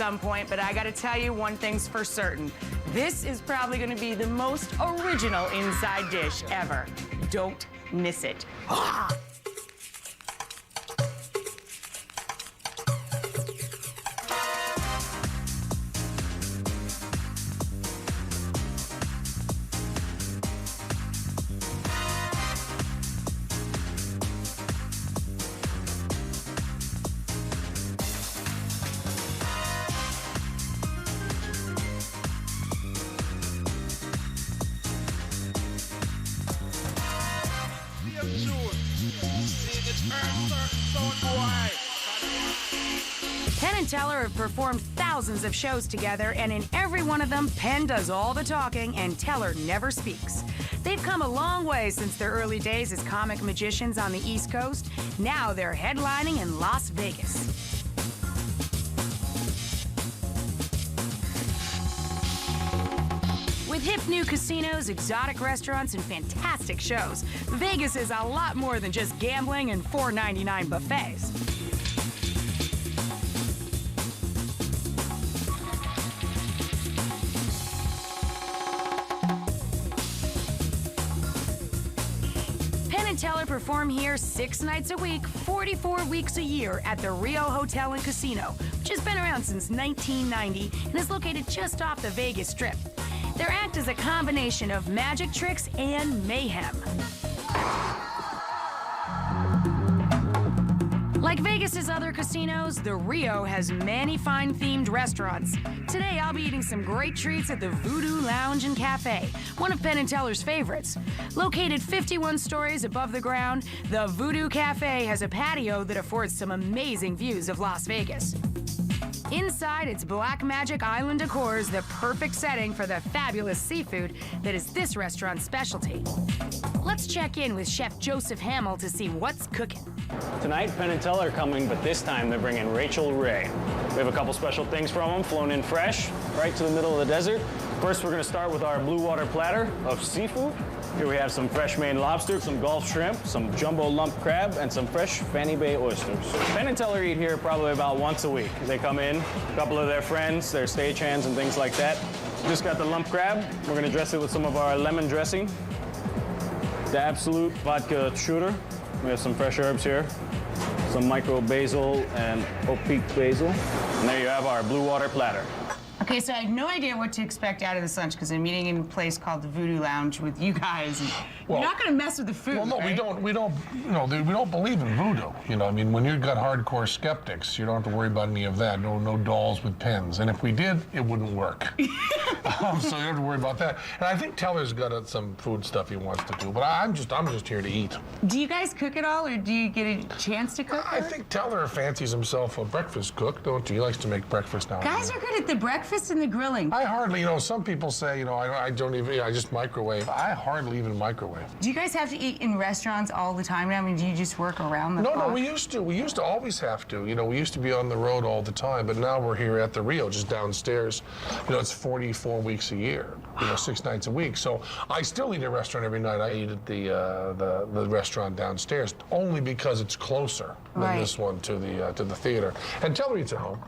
some point, but I gotta tell you one thing's for certain. This is probably gonna be the most original inside dish ever. Don't miss it. Ah! Penn and Teller have performed thousands of shows together, and in every one of them, Penn does all the talking and Teller never speaks. They've come a long way since their early days as comic magicians on the East Coast. Now they're headlining in Las Vegas. With hip new casinos, exotic restaurants, and fantastic shows, Vegas is a lot more than just gambling and $4.99 buffets. Penn and Teller perform here 6 nights a week, 44 weeks a year at the Rio Hotel and Casino, which has been around since 1990 and is located just off the Vegas Strip. Their act is a combination of magic tricks and mayhem. Like Vegas's other casinos, the Rio has many fine themed restaurants. Today, I'll be eating some great treats at the Voodoo Lounge and Cafe, one of Penn and Teller's favorites. Located 51 stories above the ground, the Voodoo Cafe has a patio that affords some amazing views of Las Vegas. Inside, its Black Magic Island decor is the perfect setting for the fabulous seafood that is this restaurant's specialty. Let's check in with Chef Joseph Hamill to see what's cooking. Tonight, Penn and Teller are coming, but this time they're bringing Rachael Ray. We have a couple special things from them, flown in fresh, right to the middle of the desert. First, we're gonna start with our blue water platter of seafood. Here we have some fresh Maine lobster, some Gulf shrimp, some jumbo lump crab, and some fresh Fanny Bay oysters. Penn and Teller eat here probably about once a week. They come in, a couple of their friends, their stagehands and things like that. Just got the lump crab. We're gonna dress it with some of our lemon dressing. The Absolute vodka shooter. We have some fresh herbs here, some micro basil and opique basil. And there you have our blue water platter. Okay, so I have no idea what to expect out of this lunch because I'm meeting in a place called the Voodoo Lounge with you guys. And you're not going to mess with the food. Well, no, right? we don't believe in voodoo. You know, I mean, when you've got hardcore skeptics, you don't have to worry about any of that. No dolls with pens. And if we did, it wouldn't work. So you don't have to worry about that. And I think Teller's got some food stuff he wants to do, but I'm just here to eat. Do you guys cook at all, or do you get a chance to cook? I think Teller fancies himself a breakfast cook, don't you? He likes to make breakfast now. Guys are good at the breakfast and the grilling. I hardly, some people say, I don't even, I just microwave. I hardly even microwave. Do you guys have to eat in restaurants all the time now? I mean, do you just work around the clock? No, we used to. We used to always have to. We used to be on the road all the time, but now we're here at the Rio, just downstairs. It's 44 weeks a year, 6 nights a week. So I still eat at a restaurant every night. I eat at the restaurant downstairs, only because it's closer than this one to the theater. And Teller eats at home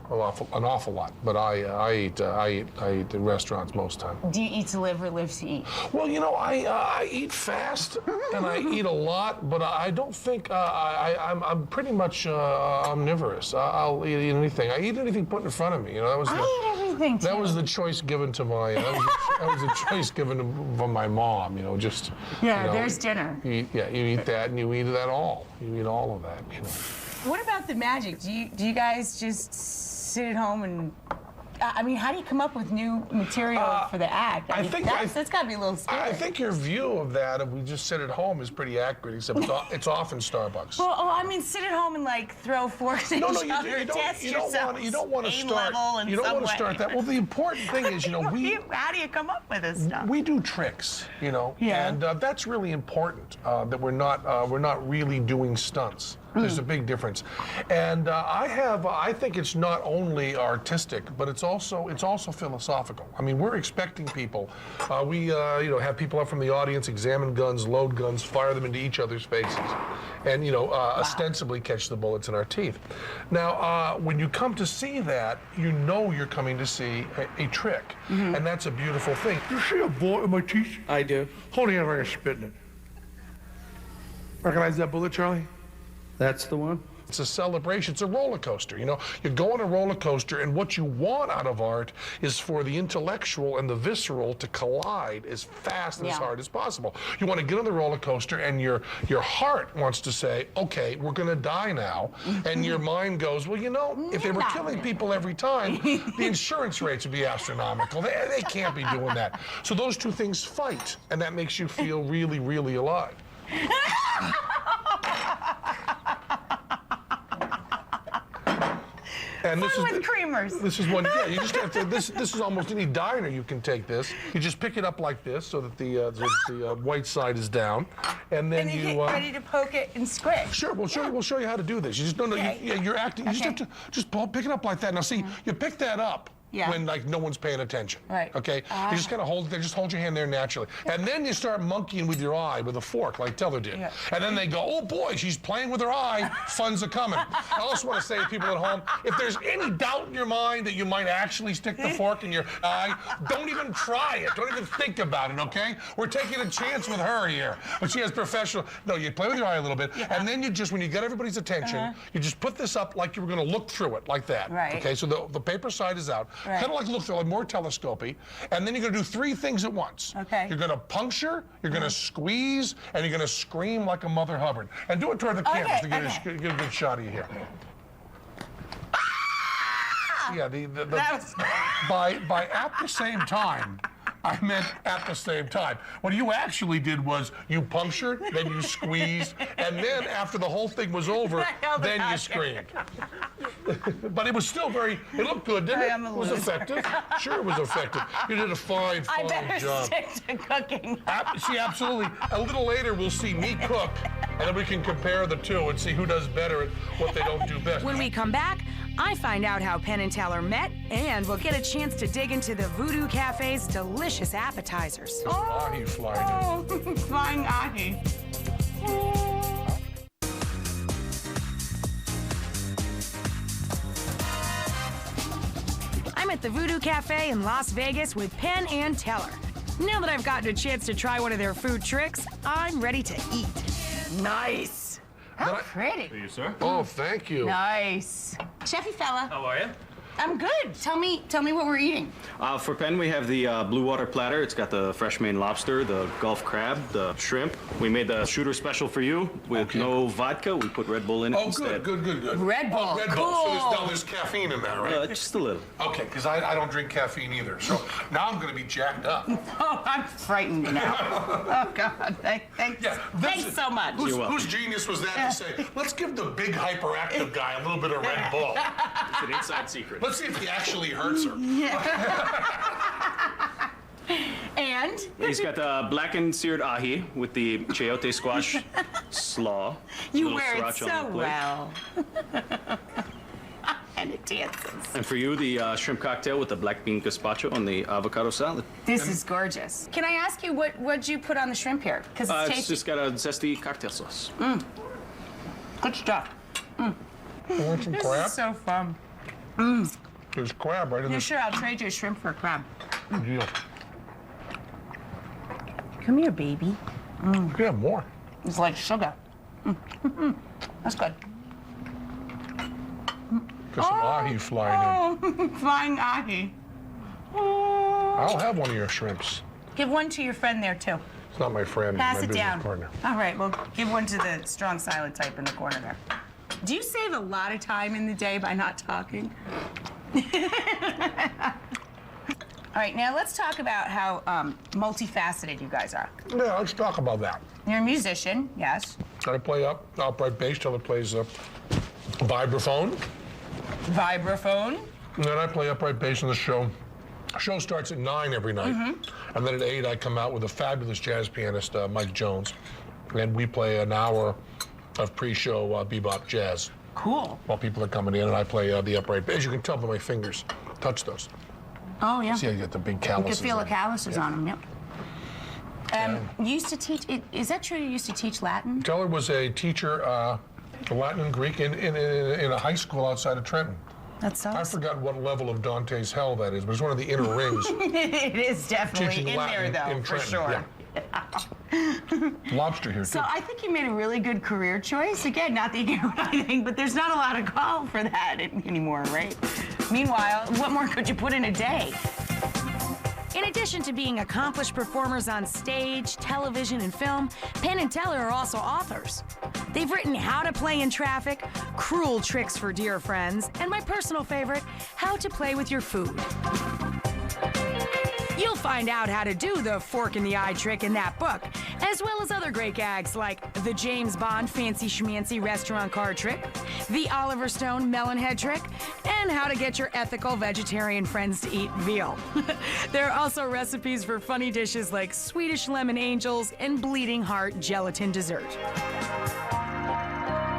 an awful lot, but I eat at restaurants most time. Do you eat to live or live to eat? Well, I eat fast and I eat a lot, but I don't think I'm pretty much omnivorous. I'll eat anything. I eat anything put in front of me. I eat everything too. That was the choice given to my. That was the choice given from my mom. There's dinner. You eat that and you eat that all. You eat all of that. What about the magic? Do you guys just sit at home and? I mean, how do you come up with new material for the act? That's got to be a little scary. I think your view of that, if we just sit at home, is pretty accurate, except it's often Starbucks. Well, I mean, sit at home and throw forks at each other and test yourself. You don't want to start. You don't want to start that. Well, the important thing is, how do you come up with this stuff? We do tricks, and that's really important. That we're not really doing stunts. There's a big difference, and I think it's not only artistic, but it's also philosophical. I mean, we're expecting people. We have people up from the audience, examine guns, load guns, fire them into each other's faces, and ostensibly catch the bullets in our teeth. Now, when you come to see that, you know you're coming to see a trick, and that's a beautiful thing. You see a bullet in my teeth? I do. Hold your hand right here, spitting it. Recognize that bullet, Charlie? That's the one? It's a celebration. It's a roller coaster. You go on a roller coaster, and what you want out of art is for the intellectual and the visceral to collide as fast and as hard as possible. You want to get on the roller coaster, and your heart wants to say, okay, we're going to die now. And your mind goes, well, if they were killing people every time, the insurance rates would be astronomical. They can't be doing that. So those two things fight, and that makes you feel really, really alive. And this Fun with creamers. This is one. Yeah, you just have to. This is almost any diner. You can take this. You just pick it up like this, so that the white side is down, and then And you get ready to poke it and squish. Sure, we'll show you how to do this. You just you're acting. You just have to pick it up like that. Now see, you pick that up. When no one's paying attention. Right. Okay. You just kind of hold your hand there naturally, and then you start monkeying with your eye with a fork like Teller did. Yeah. And then they go, oh boy, she's playing with her eye. Fun's a coming. I also want to say to people at home, if there's any doubt in your mind that you might actually stick the fork in your eye, don't even try it. Don't even think about it. Okay. We're taking a chance with her here, but she has professional. No, you play with your eye a little bit, and then when you get everybody's attention, you just put this up like you were going to look through it, like that. Right. Okay. So the paper side is out. Right. Kind of like look through, like more telescopy, and then you're going to do 3 things at once. Okay. You're going to puncture, you're going to squeeze, and you're going to scream like a Mother Hubbard. And do it toward the cameras to get a good shot of you here. Yeah, by at the same time. I meant at the same time. What you actually did was you punctured, then you squeezed, and then after the whole thing was over, then you screamed. But it was still it looked good, didn't it? It was effective. Sure, it was effective. You did a fine job. I better stick to cooking. See, absolutely. A little later, we'll see me cook, and then we can compare the two and see who does better at what they don't do best. When we come back, I find out how Penn and Teller met, and we'll get a chance to dig into the Voodoo Cafe's delicious appetizers. Ahi flying in. Flying ahi. I'm at the Voodoo Cafe in Las Vegas with Penn and Teller. Now that I've gotten a chance to try one of their food tricks, I'm ready to eat. Nice. How pretty. For you, sir. Oh, thank you. Nice. Chefy fella. How are you? I'm good. Tell me what we're eating. For Penn, we have the blue water platter. It's got the fresh Maine lobster, the Gulf crab, the shrimp. We made the shooter special for you with no vodka. We put Red Bull in it instead. Good. Red Bull. Red cool. Bull. So there's caffeine in that, right? Just a little. Okay, because I don't drink caffeine either. So now I'm going to be jacked up. Oh, I'm frightened now. Oh, God. Thanks so much. Whose genius was that to say, let's give the big hyperactive guy a little bit of Red Bull? It's an inside secret. Let's see if he actually hurts her. And? He's got the blackened seared ahi with the chayote squash slaw. You wear it so well. And it dances. And for you, the shrimp cocktail with the black bean gazpacho on the avocado salad. This is gorgeous. Can I ask you what'd you put on the shrimp here? Because it's tasty. It's just got a zesty cocktail sauce. Good stuff. You want some crab? This is so fun. There's crab right in Yeah, there. sure. I'll trade you a shrimp for a crab. Good deal. Come here, baby. You can have more. It's like sugar. That's good. Got some ahi flying in. Flying ahi. I'll have one of your shrimps. Give one to your friend there, too. It's not my friend, Pass my it business down. partner. All right, well, give one to the strong silent type in the corner there. Do you save a lot of time in the day by not talking? All right, now let's talk about how multifaceted you guys are. Yeah, let's talk about that. You're a musician, yes. I play upright bass. Teller plays vibraphone. Vibraphone. And then I play upright bass in the show. The show starts at 9 every night. And then at 8, I come out with a fabulous jazz pianist, Mike Jones. And we play an hour of pre-show bebop jazz. Cool. While people are coming in, and I play the upright bass. You can tell by my fingers touch those. Oh, yeah. See how you get the big You calluses. can feel the on. calluses on them, yep. You used to teach, is that true you used to teach Latin? Teller was a teacher, Latin and Greek, in a high school outside of Trenton. That's awesome. I forgot what level of Dante's hell that is, but it's one of the inner rings. It is definitely Teaching in Latin there, though, in for Trenton, sure. yeah. Lobster here, too. So I think you made a really good career choice. Again, not that you get what I think, but there's not a lot of call for that anymore, right? Meanwhile, what more could you put in a day? In addition to being accomplished performers on stage, television, and film, Penn and Teller are also authors. They've written How to Play in Traffic, Cruel Tricks for Dear Friends, and my personal favorite, How to Play with Your Food. You'll find out how to do the fork in the eye trick in that book, as well as other great gags like the James Bond fancy schmancy restaurant card trick, the Oliver Stone melon head trick, and how to get your ethical vegetarian friends to eat veal. There are also recipes for funny dishes like Swedish lemon angels and bleeding heart gelatin dessert.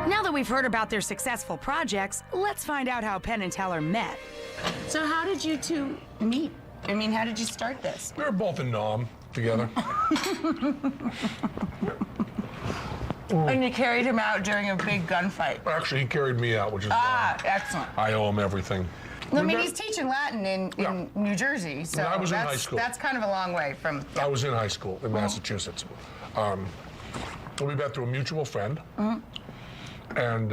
Now that we've heard about their successful projects, let's find out how Penn and Teller met. So how did you two meet? I mean, how did you start this? We were both in Nam together. And you carried him out during a big gunfight. Actually, he carried me out, which is Excellent. I owe him everything. I mean, he's teaching Latin in New Jersey, so I was in high school. That's kind of a long way from... I was in high school in Massachusetts. We met through a mutual friend, and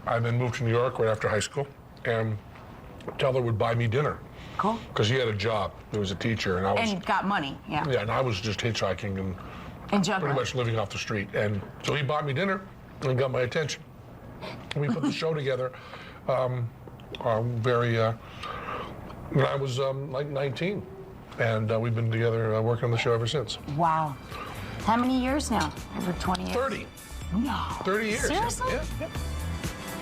I then moved to New York right after high school, and Teller would buy me dinner. Cool. Because he had a job. He was a teacher, and I was... And got money, yeah. Yeah, and I was just hitchhiking and pretty much living off the street. And so he bought me dinner and got my attention. And we put the show together when I was like 19. And we've been together working on the show ever since. Wow. How many years now? Over 20 years? 30. No. 30 years. Seriously? Yeah.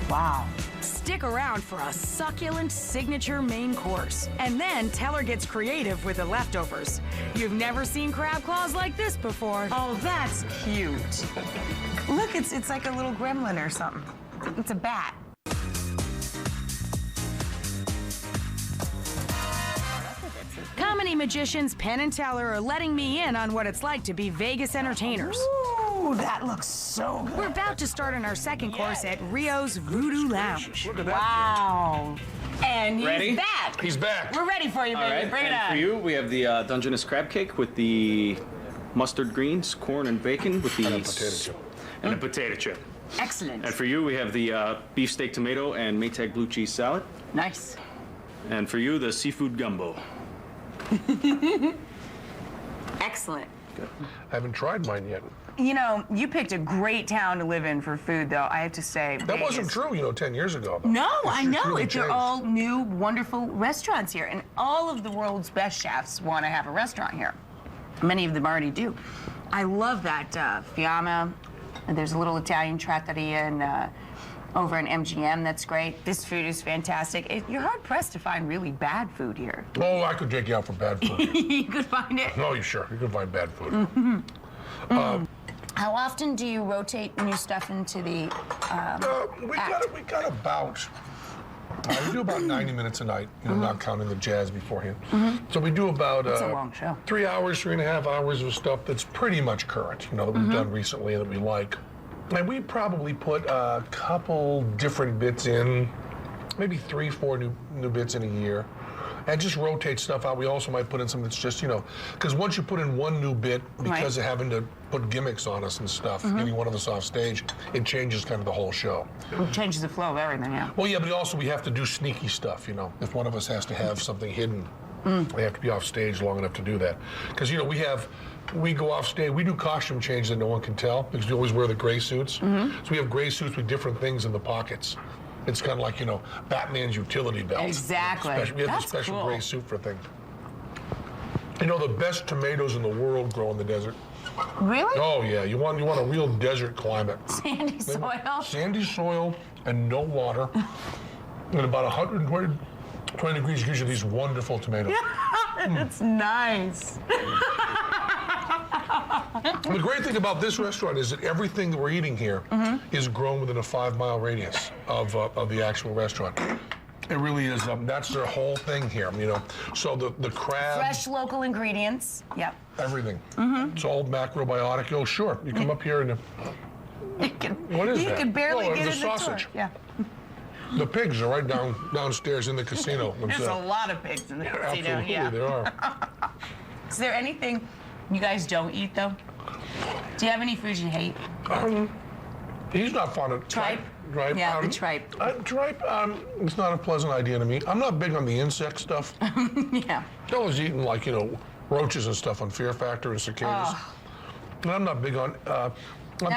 Wow. Stick around for a succulent signature main course. And then Teller gets creative with the leftovers. You've never seen crab claws like this before. Oh, that's cute. Look, it's like a little gremlin or something. It's a bat. Comedy magicians Penn and Teller are letting me in on what it's like to be Vegas entertainers. Ooh, that looks so good. We're about to start on our second course at Rio's Voodoo Lounge. Look at that. Wow. And he's Ready? back. He's back. We're ready for you, baby. All right, Bring it and on. for you, we have the Dungeness crab cake with the mustard greens, corn, and bacon with the... And a potato chip. And a potato chip. Excellent. And for you, we have the beefsteak tomato and Maytag blue cheese salad. Nice. And for you, the seafood gumbo. Excellent. I haven't tried mine yet. You know, you picked a great town to live in for food, though, I have to say. That wasn't true, 10 years ago. Though. No, It's I just know. really They're changed. all new, wonderful restaurants here, and all of the world's best chefs want to have a restaurant here. Many of them already do. I love that Fiamma. There's a little Italian trattoria over in MGM that's great. This food is fantastic. You're hard-pressed to find really bad food here. Oh, I could take you out for bad food. You could find it. No, you sure? You can find bad food. How often do you rotate new stuff into the We got about. We do about 90 minutes a night, not counting the jazz beforehand. So we do about It's a long show. 3 hours, 3.5 hours of stuff that's pretty much current, that we've done recently and that we like. And we probably put a couple different bits in, maybe 3, 4 new bits in a year, and just rotate stuff out. We also might put in something that's just, because once you put in one new bit, because of having to put gimmicks on us and stuff, getting one of us off stage, it changes kind of the whole show. It changes the flow of everything, yeah. Well, yeah, but also we have to do sneaky stuff, If one of us has to have something hidden, we have to be off stage long enough to do that. Because, we go off stage, we do costume changes that no one can tell, because we always wear the gray suits. So we have gray suits with different things in the pockets. It's kind of like, Batman's utility belt. Exactly. We have That's a special cool. gray suit for things. The best tomatoes in the world grow in the desert. Really? Oh, yeah. You want a real desert climate. Sandy soil? Sandy soil and no water. And about 120 degrees gives you these wonderful tomatoes. That's nice. The great thing about this restaurant is that everything that we're eating here is grown within a 5-mile radius of the actual restaurant. It really is. That's their whole thing here, you know. So the crab, Fresh local ingredients. Yep. everything. It's all macrobiotic. Oh, sure. You come up here and what is You that? can barely Oh, get the in the door. sausage. Yeah. The pigs are right downstairs in the casino. There's a lot of pigs in the casino. Absolutely, Yeah. there are. Is there anything you guys don't eat though? Do you have any foods you hate? He's not fond of Tripe? Tripe. Yeah, the tripe. Tripe, it's not a pleasant idea to me. I'm not big on the insect stuff. Yeah. I was eating like, you know, roaches and stuff on Fear Factor and cicadas. And I'm not big on. I'm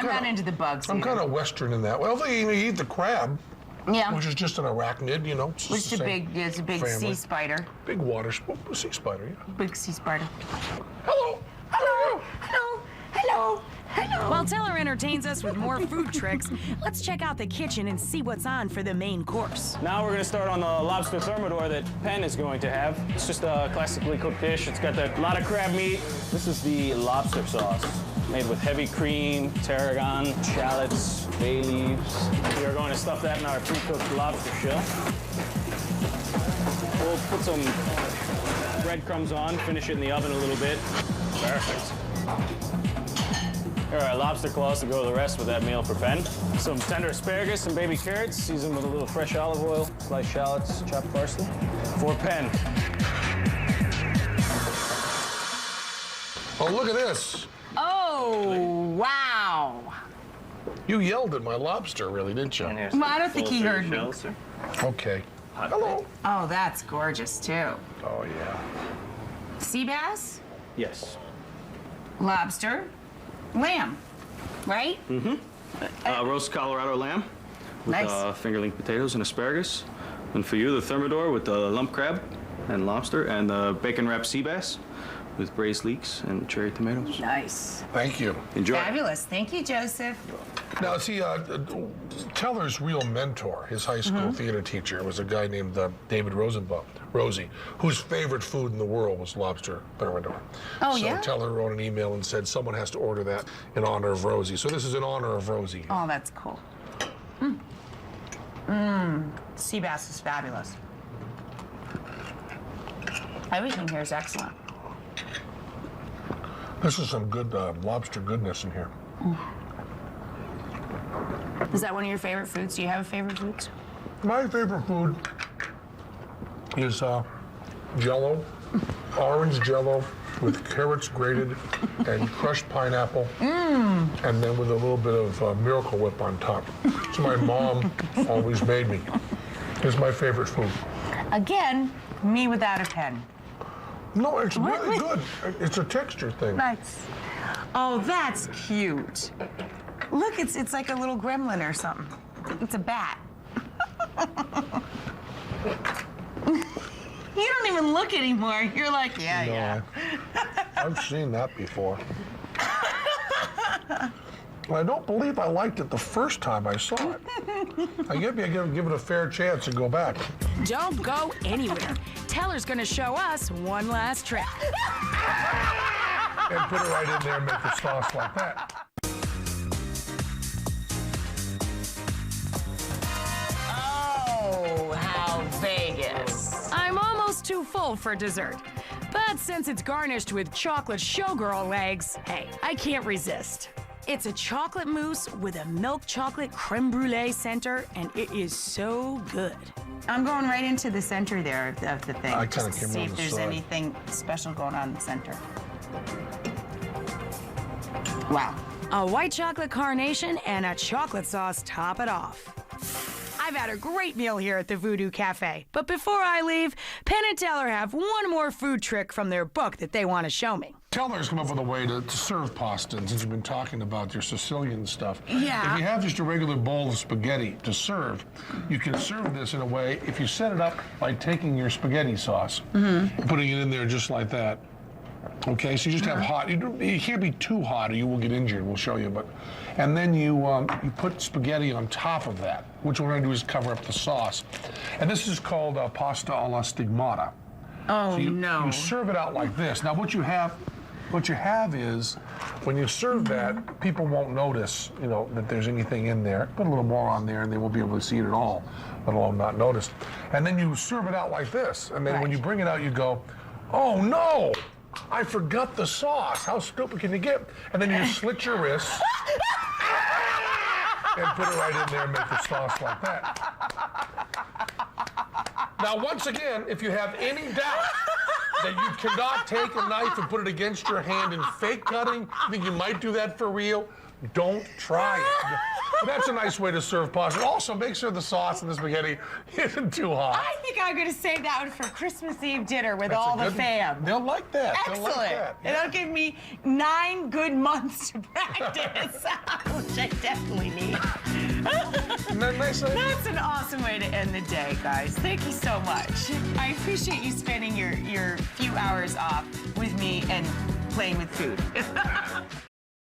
not into the bugs. I'm either. kind of Western in that. Well, you eat the crab, Yeah. which is just an arachnid, you know. It's Which the same it's a big family. sea spider. Big water sea spider, yeah. Big sea spider. Hello. Hello. Hello. Hello. Hello. While Teller entertains us with more food tricks, let's check out the kitchen and see what's on for the main course. Now we're going to start on the lobster thermidor that Penn is going to have. It's just a classically cooked dish. It's got a lot of crab meat. This is the lobster sauce, made with heavy cream, tarragon, shallots, bay leaves. We are going to stuff that in our pre-cooked lobster shell. We'll put some breadcrumbs on, finish it in the oven a little bit. Perfect. Here are our lobster claws to go to the rest with that meal for Penn. Some tender asparagus and baby carrots, seasoned with a little fresh olive oil, sliced shallots, chopped parsley. For Penn. Oh, look at this. Oh, wow. You yelled at my lobster, really, didn't you? Well, I don't think he heard me. Okay. Hello. Oh, that's gorgeous too. Oh, yeah. Sea bass, Yes. lobster, lamb, right? Roast Colorado lamb with Nice. fingerling potatoes and asparagus. And for you, the thermidor with the lump crab and lobster, and the bacon wrapped sea bass with braised leeks and cherry tomatoes. Nice. Thank you. Enjoy. Fabulous. Thank you, Joseph. Now, see, Teller's real mentor, his high school theater teacher, was a guy named David Rosie, whose favorite food in the world was lobster thermidor. Oh, so yeah? Teller wrote an email and said someone has to order that in honor of Rosie. So this is in honor of Rosie. Oh, that's cool. Sea bass is fabulous. Everything here is excellent. This is some good lobster goodness in here. Is that one of your favorite foods? Do you have a favorite food? My favorite food is Jell-O, orange Jell-O with carrots grated and crushed pineapple, and then with a little bit of Miracle Whip on top. So my mom always made me. It's my favorite food. Again, me without a pen. No, it's really good. It's a texture thing. Nice. Oh, that's cute. Look, it's like a little gremlin or something. It's a bat. You don't even look anymore. You're like, yeah. I've seen that before. I don't believe I liked it the first time I saw it. I guess I gotta give it a fair chance and go back. Don't go anywhere. Teller's gonna show us one last trick. And put it right in there and make the sauce like that. Oh, how Vegas. I'm almost too full for dessert. But since it's garnished with chocolate showgirl legs, hey, I can't resist. It's a chocolate mousse with a milk chocolate creme brulee center, and it is so good. I'm going right into the center there of the thing. I just kinda to came see on if the there's side. anything special going on in the center. Wow. A white chocolate carnation and a chocolate sauce top it off. I've had a great meal here at the Voodoo Cafe, but before I leave, Penn and Teller have one more food trick from their book that they want to show me. Teller's come up with a way to serve pasta, and since you've been talking about your Sicilian stuff. Yeah. If you have just a regular bowl of spaghetti to serve, you can serve this in a way, if you set it up by taking your spaghetti sauce, putting it in there just like that. Okay, so you just have hot, you can't be too hot or you will get injured, we'll show you, and then you put spaghetti on top of that, which we're gonna do is cover up the sauce. And this is called pasta alla stigmata. Oh, So you no. serve it out like this. Now what you have What you have is, when you serve that, people won't notice, that there's anything in there. Put a little more on there, and they won't be able to see it at all, let alone not notice. And then you serve it out like this, and then when you bring it out, you go, "Oh no, I forgot the sauce. How stupid can you get?" And then you slit your wrists and put it right in there and make the sauce like that. Now, once again, if you have any doubt that you cannot take a knife and put it against your hand in fake cutting, you think you might do that for real, don't try it. But that's a nice way to serve pasta. Also, make sure the sauce in the spaghetti isn't too hot. I think I'm going to save that one for Christmas Eve dinner with all the fam. They'll like that. Excellent. They'll like that. And that'll give me 9 good months to practice, which I definitely need. Isn't that nice? That's an awesome way to end the day, guys. Thank you so much. I appreciate you spending your few hours off with me and playing with food.